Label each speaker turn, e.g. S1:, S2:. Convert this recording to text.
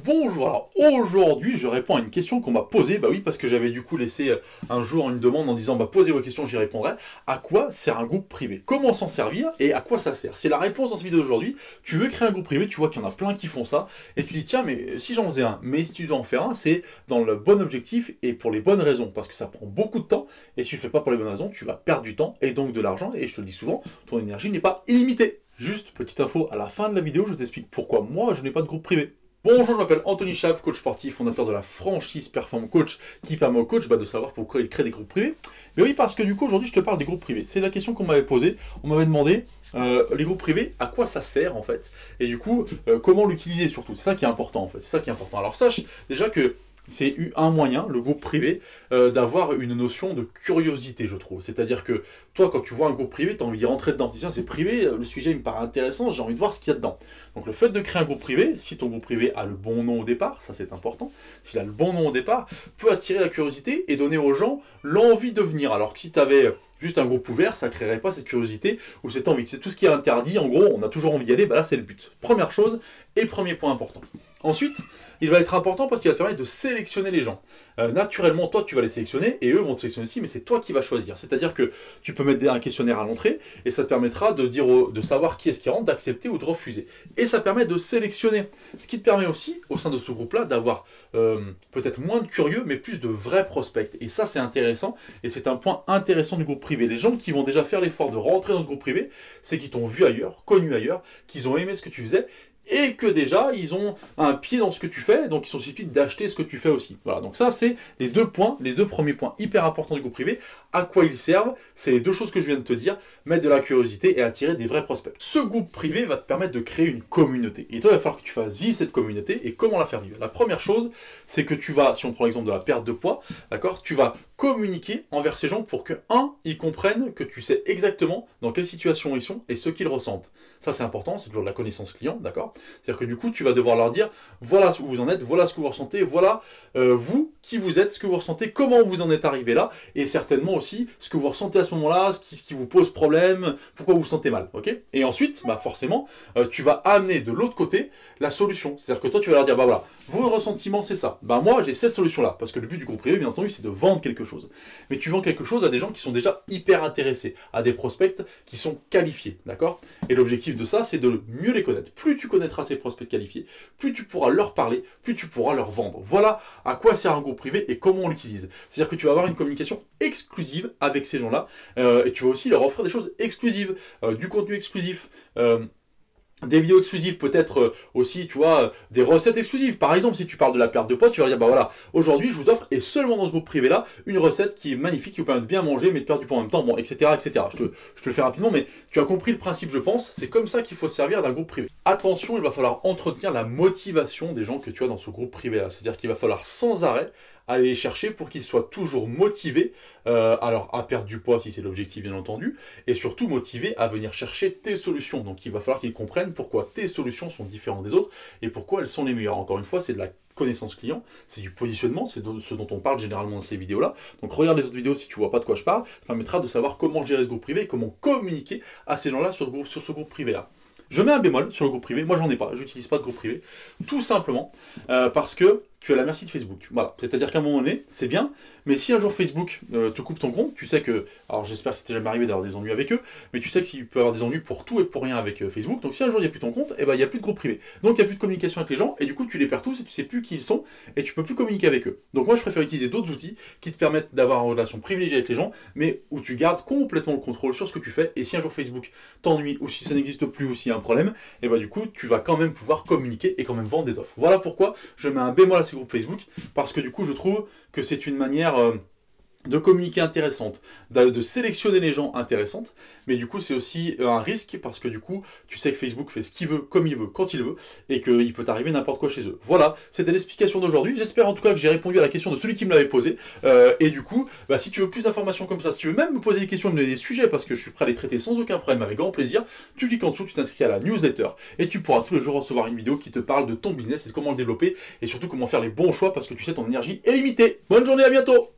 S1: Bonjour, alors aujourd'hui je réponds à une question qu'on m'a posée, bah oui parce que j'avais du coup laissé un jour une demande en disant bah posez vos questions, j'y répondrai. À quoi sert un groupe privé? Comment s'en servir et à quoi ça sert? C'est la réponse dans cette vidéo d'aujourd'hui. Tu veux créer un groupe privé, tu vois qu'il y en a plein qui font ça, et tu dis tiens mais si j'en faisais un, mais si tu dois en faire un, c'est dans le bon objectif et pour les bonnes raisons, parce que ça prend beaucoup de temps, et si tu le fais pas pour les bonnes raisons, tu vas perdre du temps et donc de l'argent, et je te le dis souvent, ton énergie n'est pas illimitée. Juste petite info, à la fin de la vidéo, je t'explique pourquoi moi je n'ai pas de groupe privé. Bonjour, je m'appelle Anthony Chave, coach sportif, fondateur de la franchise Perform Coach, qui permet aux coachs de savoir pourquoi ils créent des groupes privés. Mais oui, parce que du coup, aujourd'hui, je te parle des groupes privés. C'est la question qu'on m'avait posée. On m'avait demandé, les groupes privés, à quoi ça sert en fait? Et du coup, comment l'utiliser surtout? C'est ça qui est important en fait. C'est ça qui est important. Alors sache déjà que c'est un moyen, le groupe privé, d'avoir une notion de curiosité, je trouve. C'est-à-dire que toi, quand tu vois un groupe privé, tu as envie d'y rentrer dedans. Tu dis, tiens, c'est privé, le sujet il me paraît intéressant, j'ai envie de voir ce qu'il y a dedans. Donc le fait de créer un groupe privé, si ton groupe privé a le bon nom au départ, ça c'est important, s'il a le bon nom au départ, peut attirer la curiosité et donner aux gens l'envie de venir. Alors que si tu avais juste un groupe ouvert, ça ne créerait pas cette curiosité ou cette envie. C'est tout ce qui est interdit, en gros, on a toujours envie d'y aller, bah là c'est le but. Première chose et premier point important. Ensuite, il va être important parce qu'il va te permettre de sélectionner les gens. Naturellement, toi, tu vas les sélectionner et eux vont te sélectionner aussi, mais c'est toi qui vas choisir. C'est-à-dire que tu peux mettre un questionnaire à l'entrée et ça te permettra de savoir qui est-ce qui rentre, d'accepter ou de refuser. Et ça permet de sélectionner. Ce qui te permet aussi, au sein de ce groupe-là, d'avoir peut-être moins de curieux, mais plus de vrais prospects. Et ça, c'est intéressant et c'est un point intéressant du groupe privé. Les gens qui vont déjà faire l'effort de rentrer dans ce groupe privé, c'est qu'ils t'ont vu ailleurs, connu ailleurs, qu'ils ont aimé ce que tu faisais et que déjà, ils ont un pied dans ce que tu fais, donc ils sont susceptibles d'acheter ce que tu fais aussi. Voilà, donc ça, c'est les deux points, les deux premiers points hyper importants du groupe privé. À quoi ils servent? C'est les deux choses que je viens de te dire, mettre de la curiosité et attirer des vrais prospects. Ce groupe privé va te permettre de créer une communauté. Et toi, il va falloir que tu fasses vivre cette communauté. Et comment la faire vivre? La première chose, c'est que tu vas, si on prend l'exemple de la perte de poids, d'accord, tu vas communiquer envers ces gens pour que, ils comprennent que tu sais exactement dans quelle situation ils sont et ce qu'ils ressentent. Ça, c'est important, c'est toujours de la connaissance client, d'accord? C'est-à-dire que du coup, tu vas devoir leur dire, voilà où vous en êtes, voilà ce que vous ressentez, voilà vous, qui vous êtes, ce que vous ressentez, comment vous en êtes arrivé là, et certainement aussi ce que vous ressentez à ce moment-là, ce qui vous pose problème, pourquoi vous vous sentez mal, ok? Et ensuite, bah forcément, tu vas amener de l'autre côté la solution. C'est-à-dire que toi, tu vas leur dire, bah voilà, vos ressentiments, c'est ça. Bah moi, j'ai cette solution-là, parce que le but du groupe privé, bien entendu, c'est de vendre quelque chose. Mais tu vends quelque chose à des gens qui sont déjà hyper intéressés, à des prospects qui sont qualifiés, d'accord? Et l'objectif de ça, c'est de mieux les connaître. Plus tu connaîtras ces prospects qualifiés, plus tu pourras leur parler, plus tu pourras leur vendre. Voilà à quoi sert un groupe privé et comment on l'utilise. C'est-à-dire que tu vas avoir une communication exclusive avec ces gens-là, et tu vas aussi leur offrir des choses exclusives, du contenu exclusif, des vidéos exclusives, peut-être aussi, tu vois, des recettes exclusives. Par exemple, si tu parles de la perte de poids, tu vas dire, bah voilà, aujourd'hui, je vous offre, et seulement dans ce groupe privé-là, une recette qui est magnifique, qui vous permet de bien manger, mais de perdre du poids en même temps, bon, etc., etc. Je te le fais rapidement, mais tu as compris le principe, je pense. C'est comme ça qu'il faut se servir d'un groupe privé. Attention, il va falloir entretenir la motivation des gens que tu as dans ce groupe privé-là. C'est-à-dire qu'il va falloir sans arrêt aller les chercher pour qu'ils soient toujours motivés, alors à perdre du poids si c'est l'objectif bien entendu, et surtout motivés à venir chercher tes solutions. Donc il va falloir qu'ils comprennent pourquoi tes solutions sont différentes des autres et pourquoi elles sont les meilleures. Encore une fois, c'est de la connaissance client, c'est du positionnement, c'est ce dont on parle généralement dans ces vidéos-là. Donc regarde les autres vidéos si tu vois pas de quoi je parle, ça permettra de savoir comment gérer ce groupe privé et comment communiquer à ces gens-là sur ce groupe privé-là. Je mets un bémol sur le groupe privé, moi j'en ai pas, j'utilise pas de groupe privé, tout simplement parce que tu es à la merci de Facebook. Voilà, c'est-à-dire qu'à un moment donné, c'est bien, mais si un jour Facebook te coupe ton compte, tu sais que, alors j'espère que c'était jamais arrivé d'avoir des ennuis avec eux, mais tu sais que s'il peut y avoir des ennuis pour tout et pour rien avec Facebook, donc si un jour il n'y a plus ton compte, eh ben, il n'y a plus de groupe privé. Donc il n'y a plus de communication avec les gens, et du coup tu les perds tous et tu sais plus qui ils sont, et tu peux plus communiquer avec eux. Donc moi je préfère utiliser d'autres outils qui te permettent d'avoir une relation privilégiée avec les gens, mais où tu gardes complètement le contrôle sur ce que tu fais, et si un jour Facebook t'ennuie, ou si ça n'existe plus, ou s'il y a un problème, et ben du coup tu vas quand même pouvoir communiquer et quand même vendre des offres. Voilà pourquoi je mets un bémol à ces groupes Facebook, parce que du coup je trouve que c'est une manière de communiquer intéressante, de sélectionner les gens intéressantes, mais du coup c'est aussi un risque parce que du coup tu sais que Facebook fait ce qu'il veut, comme il veut, quand il veut, et qu'il peut arriver n'importe quoi chez eux. Voilà, c'était l'explication d'aujourd'hui, j'espère en tout cas que j'ai répondu à la question de celui qui me l'avait posé, et du coup, bah, si tu veux plus d'informations comme ça, si tu veux même me poser des questions, me donner des sujets, parce que je suis prêt à les traiter sans aucun problème, avec grand plaisir, tu cliques en dessous, tu t'inscris à la newsletter, et tu pourras tous les jours recevoir une vidéo qui te parle de ton business et de comment le développer, et surtout comment faire les bons choix, parce que tu sais ton énergie est limitée. Bonne journée, à bientôt!